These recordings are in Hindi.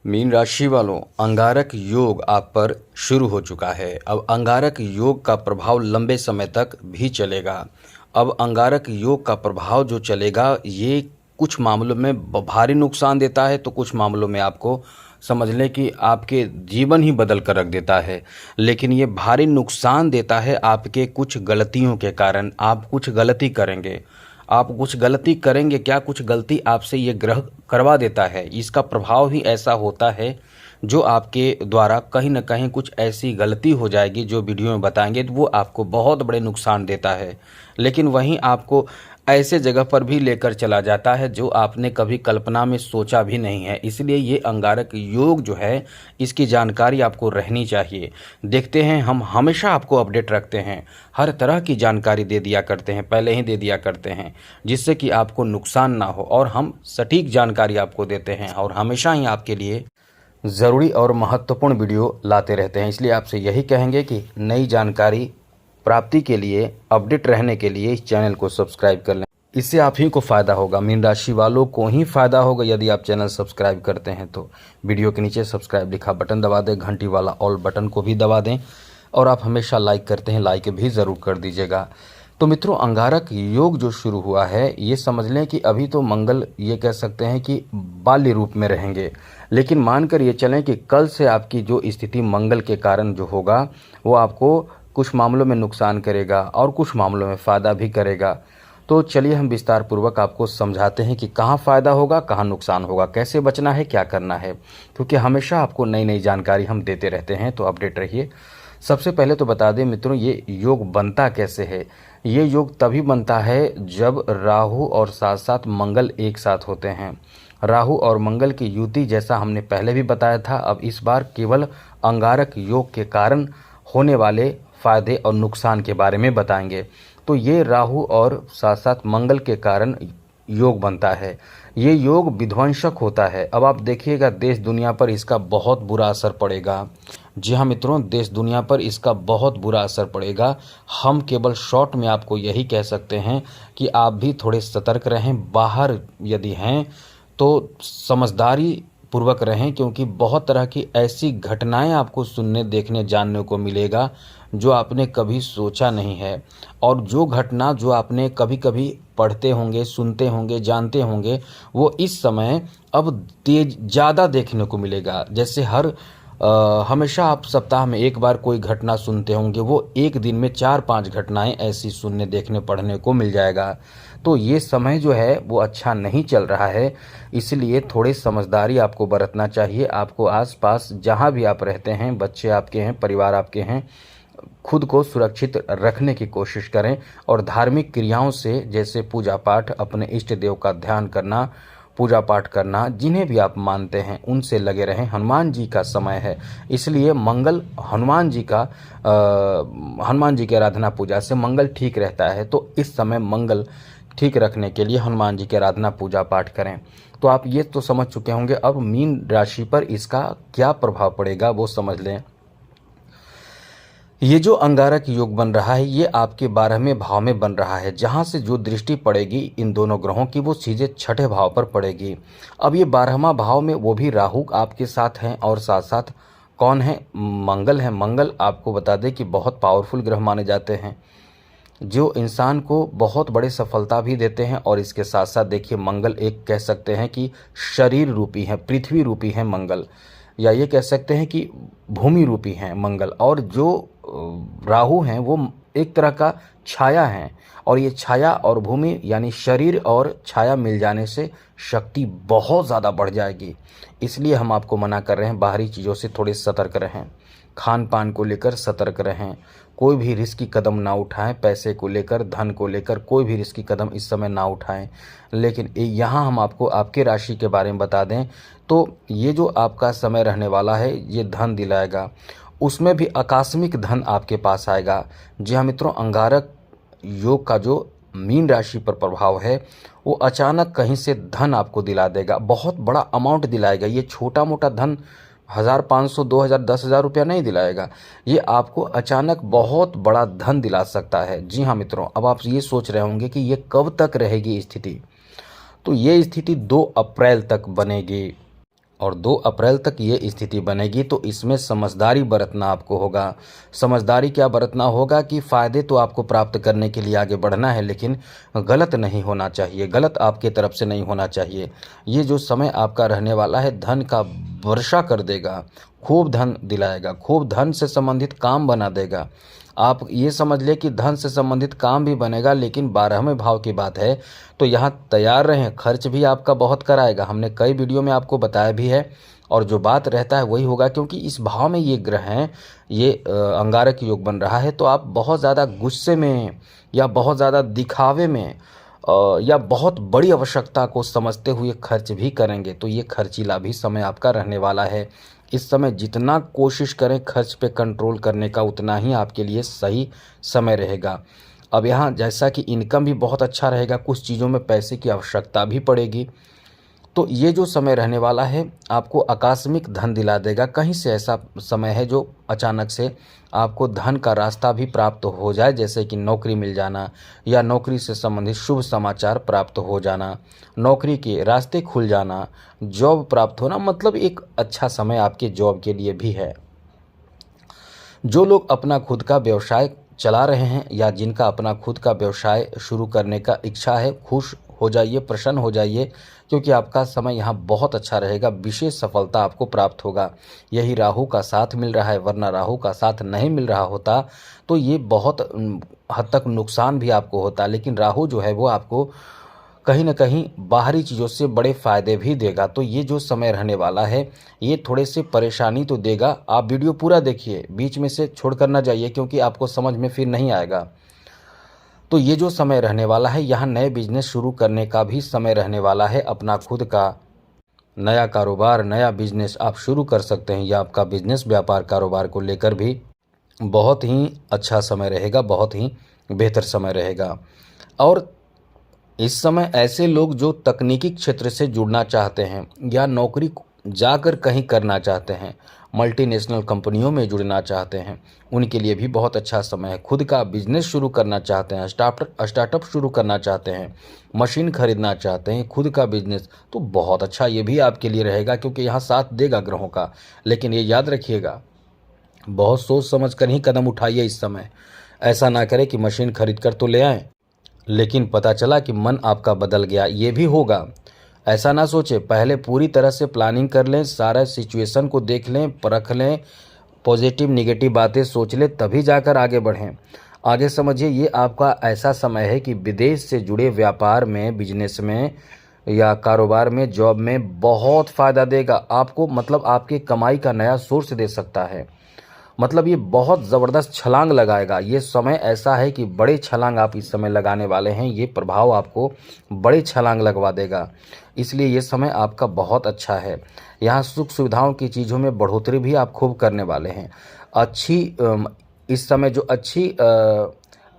मीन राशि वालों, अंगारक योग आप पर शुरू हो चुका है। अब अंगारक योग का प्रभाव लंबे समय तक भी चलेगा। अब अंगारक योग का प्रभाव जो चलेगा ये कुछ मामलों में भारी नुकसान देता है, तो कुछ मामलों में आपको समझ लें कि आपके जीवन ही बदल कर रख देता है। लेकिन ये भारी नुकसान देता है आपके कुछ गलतियों के कारण। आप कुछ गलती करेंगे, आप कुछ गलती करेंगे क्या, कुछ गलती आपसे ये ग्रह करवा देता है। इसका प्रभाव ही ऐसा होता है जो आपके द्वारा कहीं ना कहीं कुछ ऐसी गलती हो जाएगी जो वीडियो में बताएंगे, तो वो आपको बहुत बड़े नुकसान देता है। लेकिन वहीं आपको ऐसे जगह पर भी लेकर चला जाता है जो आपने कभी कल्पना में सोचा भी नहीं है। इसलिए ये अंगारक योग जो है, इसकी जानकारी आपको रहनी चाहिए। देखते हैं, हम हमेशा आपको अपडेट रखते हैं, हर तरह की जानकारी दे दिया करते हैं, पहले ही दे दिया करते हैं, जिससे कि आपको नुकसान ना हो। और हम सटीक जानकारी आपको देते हैं और हमेशा ही आपके लिए ज़रूरी और महत्वपूर्ण वीडियो लाते रहते हैं। इसलिए आपसे यही कहेंगे कि नई जानकारी प्राप्ति के लिए, अपडेट रहने के लिए इस चैनल को सब्सक्राइब कर लें। इससे आप ही को फ़ायदा होगा, मीन राशि वालों को ही फ़ायदा होगा यदि आप चैनल सब्सक्राइब करते हैं। तो वीडियो के नीचे सब्सक्राइब लिखा बटन दबा दें, घंटी वाला ऑल बटन को भी दबा दें, और आप हमेशा लाइक करते हैं, लाइक भी ज़रूर कर दीजिएगा। तो मित्रों, अंगारक योग जो शुरू हुआ है, ये समझ लें कि अभी तो मंगल ये कह सकते हैं कि बाल्य रूप में रहेंगे, लेकिन मानकर ये चलें कि कल से आपकी जो स्थिति मंगल के कारण जो होगा वो आपको कुछ मामलों में नुकसान करेगा और कुछ मामलों में फ़ायदा भी करेगा। तो चलिए हम विस्तार पूर्वक आपको समझाते हैं कि कहाँ फ़ायदा होगा, कहाँ नुकसान होगा, कैसे बचना है, क्या करना है, क्योंकि हमेशा आपको नई नई जानकारी हम देते रहते हैं। तो अपडेट रहिए। सबसे पहले तो बता दें मित्रों, ये योग बनता कैसे है। ये योग तभी बनता है जब राहु और साथ साथ मंगल एक साथ होते हैं। राहु और मंगल की युति जैसा हमने पहले भी बताया था। अब इस बार केवल अंगारक योग के कारण होने वाले फायदे और नुकसान के बारे में बताएंगे। तो ये राहु और साथ साथ मंगल के कारण योग बनता है। ये योग विध्वंसक होता है। अब आप देखिएगा, देश दुनिया पर इसका बहुत बुरा असर पड़ेगा। जी हाँ मित्रों, देश दुनिया पर इसका बहुत बुरा असर पड़ेगा। हम केवल शॉर्ट में आपको यही कह सकते हैं कि आप भी थोड़े सतर्क रहें। बाहर यदि हैं तो समझदारी पूर्वक रहें, क्योंकि बहुत तरह की ऐसी घटनाएं आपको सुनने, देखने, जानने को मिलेगा जो आपने कभी सोचा नहीं है। और जो घटना जो आपने कभी कभी पढ़ते होंगे, सुनते होंगे, जानते होंगे, वो इस समय अब तेज ज़्यादा देखने को मिलेगा। जैसे हमेशा आप सप्ताह में एक बार कोई घटना सुनते होंगे, वो एक दिन में 4-5 घटनाएं ऐसी सुनने, देखने, पढ़ने को मिल जाएगा। तो ये समय जो है वो अच्छा नहीं चल रहा है, इसलिए थोड़ी समझदारी आपको बरतना चाहिए। आपको आसपास जहाँ भी आप रहते हैं, बच्चे आपके हैं, परिवार आपके हैं, खुद को सुरक्षित रखने की कोशिश करें। और धार्मिक क्रियाओं से, जैसे पूजा पाठ, अपने इष्ट देव का ध्यान करना, पूजा पाठ करना, जिन्हें भी आप मानते हैं उनसे लगे रहें। हनुमान जी का समय है, इसलिए मंगल हनुमान जी की आराधना पूजा से मंगल ठीक रहता है। तो इस समय मंगल ठीक रखने के लिए हनुमान जी की आराधना पूजा पाठ करें। तो आप ये तो समझ चुके होंगे। अब मीन राशि पर इसका क्या प्रभाव पड़ेगा वो समझ लें। ये जो अंगारक योग बन रहा है, ये आपके 12वें भाव में बन रहा है, जहां से जो दृष्टि पड़ेगी इन दोनों ग्रहों की वो सीधे 6ठे भाव पर पड़ेगी। अब ये 12वां भाव में वो भी राहु आपके साथ हैं, और साथ साथ कौन है, मंगल है। मंगल आपको बता दें कि बहुत पावरफुल ग्रह माने जाते हैं, जो इंसान को बहुत बड़े सफलता भी देते हैं। और इसके साथ साथ देखिए, मंगल एक कह सकते हैं कि शरीर रूपी है, पृथ्वी रूपी है मंगल, या ये कह सकते हैं कि भूमि रूपी हैं मंगल। और जो राहु हैं वो एक तरह का छाया है, और ये छाया और भूमि यानी शरीर और छाया मिल जाने से शक्ति बहुत ज़्यादा बढ़ जाएगी। इसलिए हम आपको मना कर रहे हैं, बाहरी चीज़ों से थोड़े सतर्क रहें, खान पान को लेकर सतर्क रहें, कोई भी रिस्की कदम ना उठाएं, पैसे को लेकर, धन को लेकर कोई भी रिस्की कदम इस समय ना उठाएं। लेकिन यहाँ हम आपको आपके राशि के बारे में बता दें, तो ये जो आपका समय रहने वाला है, ये धन दिलाएगा, उसमें भी आकस्मिक धन आपके पास आएगा। जी हाँ मित्रों, अंगारक योग का जो मीन राशि पर प्रभाव है, वो अचानक कहीं से धन आपको दिला देगा, बहुत बड़ा अमाउंट दिलाएगा। ये छोटा मोटा धन 1000, 500, 2000, 10,000 रुपया नहीं दिलाएगा, ये आपको अचानक बहुत बड़ा धन दिला सकता है। जी हाँ मित्रों, अब आप ये सोच रहे होंगे कि ये कब तक रहेगी स्थिति। तो ये स्थिति 2 अप्रैल तक बनेगी। और 2 अप्रैल तक ये स्थिति बनेगी। तो इसमें समझदारी बरतना आपको होगा। समझदारी क्या बरतना होगा कि फ़ायदे तो आपको प्राप्त करने के लिए आगे बढ़ना है, लेकिन गलत नहीं होना चाहिए, गलत आपके तरफ से नहीं होना चाहिए। ये जो समय आपका रहने वाला है धन का वर्षा कर देगा, खूब धन दिलाएगा, खूब धन से संबंधित काम बना देगा। आप ये समझ लें कि धन से संबंधित काम भी बनेगा, लेकिन 12वें भाव की बात है तो यहाँ तैयार रहें, खर्च भी आपका बहुत कराएगा। हमने कई वीडियो में आपको बताया भी है, और जो बात रहता है वही होगा, क्योंकि इस भाव में ये ग्रह हैं, ये अंगारक योग बन रहा है। तो आप बहुत ज़्यादा गुस्से में या बहुत ज़्यादा दिखावे में या बहुत बड़ी आवश्यकता को समझते हुए खर्च भी करेंगे। तो ये खर्चीला भी समय आपका रहने वाला है। इस समय जितना कोशिश करें खर्च पे कंट्रोल करने का, उतना ही आपके लिए सही समय रहेगा। अब यहाँ जैसा कि इनकम भी बहुत अच्छा रहेगा, कुछ चीज़ों में पैसे की आवश्यकता भी पड़ेगी। तो ये जो समय रहने वाला है आपको आकस्मिक धन दिला देगा। कहीं से ऐसा समय है जो अचानक से आपको धन का रास्ता भी प्राप्त हो जाए, जैसे कि नौकरी मिल जाना या नौकरी से संबंधित शुभ समाचार प्राप्त हो जाना, नौकरी के रास्ते खुल जाना, जॉब प्राप्त होना, मतलब एक अच्छा समय आपके जॉब के लिए भी है। जो लोग अपना खुद का व्यवसाय चला रहे हैं या जिनका अपना खुद का व्यवसाय शुरू करने का इच्छा है, खुश हो जाइए, प्रसन्न हो जाइए, क्योंकि आपका समय यहाँ बहुत अच्छा रहेगा, विशेष सफलता आपको प्राप्त होगा। यही राहु का साथ मिल रहा है, वरना राहु का साथ नहीं मिल रहा होता तो ये बहुत हद तक नुकसान भी आपको होता। लेकिन राहु जो है वो आपको कहीं ना कहीं बाहरी चीज़ों से बड़े फ़ायदे भी देगा। तो ये जो समय रहने वाला है ये थोड़े से परेशानी तो देगा। आप वीडियो पूरा देखिए, बीच में से छोड़कर ना जाइए, क्योंकि आपको समझ में फिर नहीं आएगा। तो ये जो समय रहने वाला है यहाँ नए बिजनेस शुरू करने का भी समय रहने वाला है। अपना खुद का नया कारोबार, नया बिजनेस आप शुरू कर सकते हैं, या आपका बिजनेस व्यापार कारोबार को लेकर भी बहुत ही अच्छा समय रहेगा, बहुत ही बेहतर समय रहेगा। और इस समय ऐसे लोग जो तकनीकी क्षेत्र से जुड़ना चाहते हैं या नौकरी जाकर कहीं करना चाहते हैं, मल्टीनेशनल कंपनियों में जुड़ना चाहते हैं, उनके लिए भी बहुत अच्छा समय है। खुद का बिजनेस शुरू करना चाहते हैं, स्टार्टअप शुरू करना चाहते हैं, मशीन खरीदना चाहते हैं, खुद का बिजनेस, तो बहुत अच्छा ये भी आपके लिए रहेगा, क्योंकि यहाँ साथ देगा ग्रहों का। लेकिन ये याद रखिएगा, बहुत सोच समझ कर ही कदम उठाइए इस समय। ऐसा ना करें कि मशीन खरीद कर तो ले आएँ, लेकिन पता चला कि मन आपका बदल गया, ये भी होगा। ऐसा ना सोचें, पहले पूरी तरह से प्लानिंग कर लें, सारा सिचुएशन को देख लें, परख लें, पॉजिटिव निगेटिव बातें सोच लें, तभी जाकर आगे बढ़ें। आगे समझिए, ये आपका ऐसा समय है कि विदेश से जुड़े व्यापार में, बिजनेस में या कारोबार में, जॉब में बहुत फ़ायदा देगा आपको। मतलब आपके कमाई का नया सोर्स दे सकता है। मतलब ये बहुत ज़बरदस्त छलांग लगाएगा। ये समय ऐसा है कि बड़े छलांग आप इस समय लगाने वाले हैं। ये प्रभाव आपको बड़े छलांग लगवा देगा, इसलिए ये समय आपका बहुत अच्छा है। यहाँ सुख सुविधाओं की चीज़ों में बढ़ोतरी भी आप खूब करने वाले हैं। इस समय जो अच्छी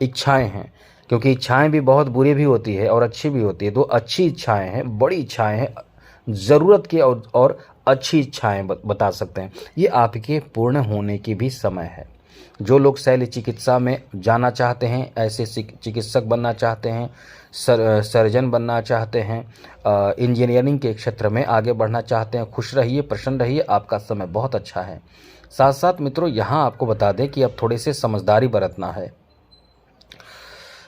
इच्छाएं हैं, क्योंकि इच्छाएं भी बहुत बुरी भी होती है और अच्छी भी होती है। तो अच्छी इच्छाएं हैं, बड़ी इच्छाएं हैं, ज़रूरत की और अच्छी इच्छाएं बता सकते हैं, ये आपके पूर्ण होने की भी समय है। जो लोग शल्य चिकित्सा में जाना चाहते हैं, ऐसे चिकित्सक बनना चाहते हैं, सर्जन बनना चाहते हैं, इंजीनियरिंग के क्षेत्र में आगे बढ़ना चाहते हैं, खुश रहिए, प्रसन्न रहिए, आपका समय बहुत अच्छा है। साथ साथ मित्रों, यहाँ आपको बता दें कि अब थोड़े से समझदारी बरतना है।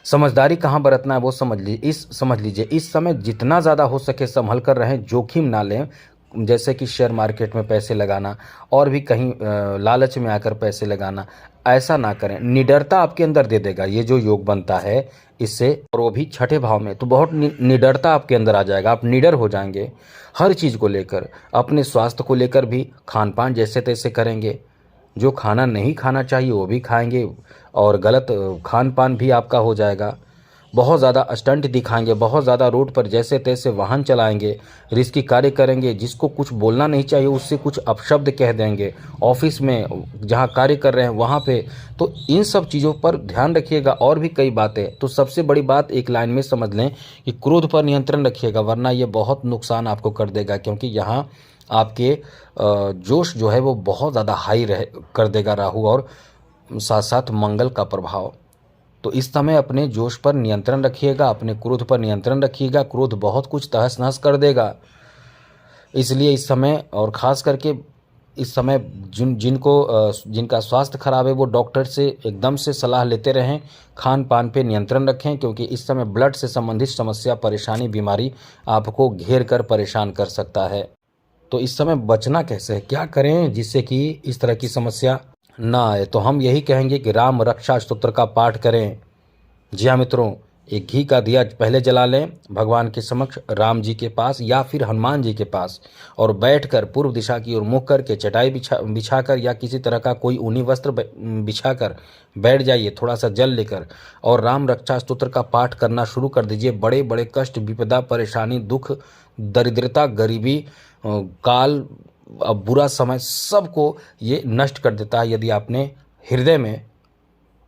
समझदारी कहाँ बरतना है वो समझ लीजिए। इस समय जितना ज़्यादा हो सके संभल कर रहें, जोखिम ना लें। जैसे कि शेयर मार्केट में पैसे लगाना और भी कहीं लालच में आकर पैसे लगाना, ऐसा ना करें। निडरता आपके अंदर दे देगा ये जो योग बनता है इससे, और वो भी छठे भाव में, तो बहुत निडरता आपके अंदर आ जाएगा। आप निडर हो जाएंगे हर चीज़ को लेकर। अपने स्वास्थ्य को लेकर भी खान पान जैसे तैसे करेंगे, जो खाना नहीं खाना चाहिए वो भी खाएंगे, और गलत खान पान भी आपका हो जाएगा। बहुत ज़्यादा स्टंट दिखाएंगे, बहुत ज़्यादा रोड पर जैसे तैसे वाहन चलाएंगे, रिस्की कार्य करेंगे, जिसको कुछ बोलना नहीं चाहिए उससे कुछ अपशब्द कह देंगे, ऑफिस में जहाँ कार्य कर रहे हैं वहाँ पे। तो इन सब चीज़ों पर ध्यान रखिएगा। और भी कई बातें, तो सबसे बड़ी बात एक लाइन में समझ लें कि क्रोध पर नियंत्रण रखिएगा, वरना ये बहुत नुकसान आपको कर देगा। क्योंकि यहाँ आपके जोश जो है वो बहुत ज़्यादा हाई कर देगा राहु, और साथ साथ मंगल का प्रभाव। तो इस समय अपने जोश पर नियंत्रण रखिएगा, अपने क्रोध पर नियंत्रण रखिएगा। क्रोध बहुत कुछ तहस नहस कर देगा। इसलिए इस समय और ख़ास करके इस समय जिनका स्वास्थ्य खराब है वो डॉक्टर से एकदम से सलाह लेते रहें। खान पान पे नियंत्रण रखें, क्योंकि इस समय ब्लड से संबंधित समस्या, परेशानी, बीमारी आपको घेर कर परेशान कर सकता है। तो इस समय बचना कैसे है, क्या करें जिससे कि इस तरह की समस्या ना आए? तो हम यही कहेंगे कि राम रक्षा स्तोत्र का पाठ करें। जी हाँ मित्रों, एक घी का दिया पहले जला लें भगवान के समक्ष, राम जी के पास या फिर हनुमान जी के पास, और बैठकर पूर्व दिशा की ओर मुख करके चटाई बिछाकर या किसी तरह का कोई ऊनी वस्त्र बिछाकर बैठ जाइए, थोड़ा सा जल लेकर, और राम रक्षा स्तोत्र का पाठ करना शुरू कर दीजिए। बड़े बड़े कष्ट, विपदा, परेशानी, दुख, दरिद्रता, गरीबी, काल, अब बुरा समय, सबको ये नष्ट कर देता है यदि आपने हृदय में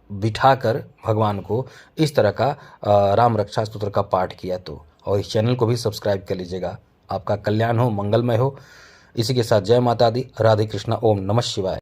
बिठाकर भगवान को इस तरह का राम रक्षा स्तोत्र का पाठ किया तो। और इस चैनल को भी सब्सक्राइब कर लीजिएगा। आपका कल्याण हो, मंगलमय हो। इसी के साथ जय माता दी, राधे कृष्णा, ओम नमः शिवाय।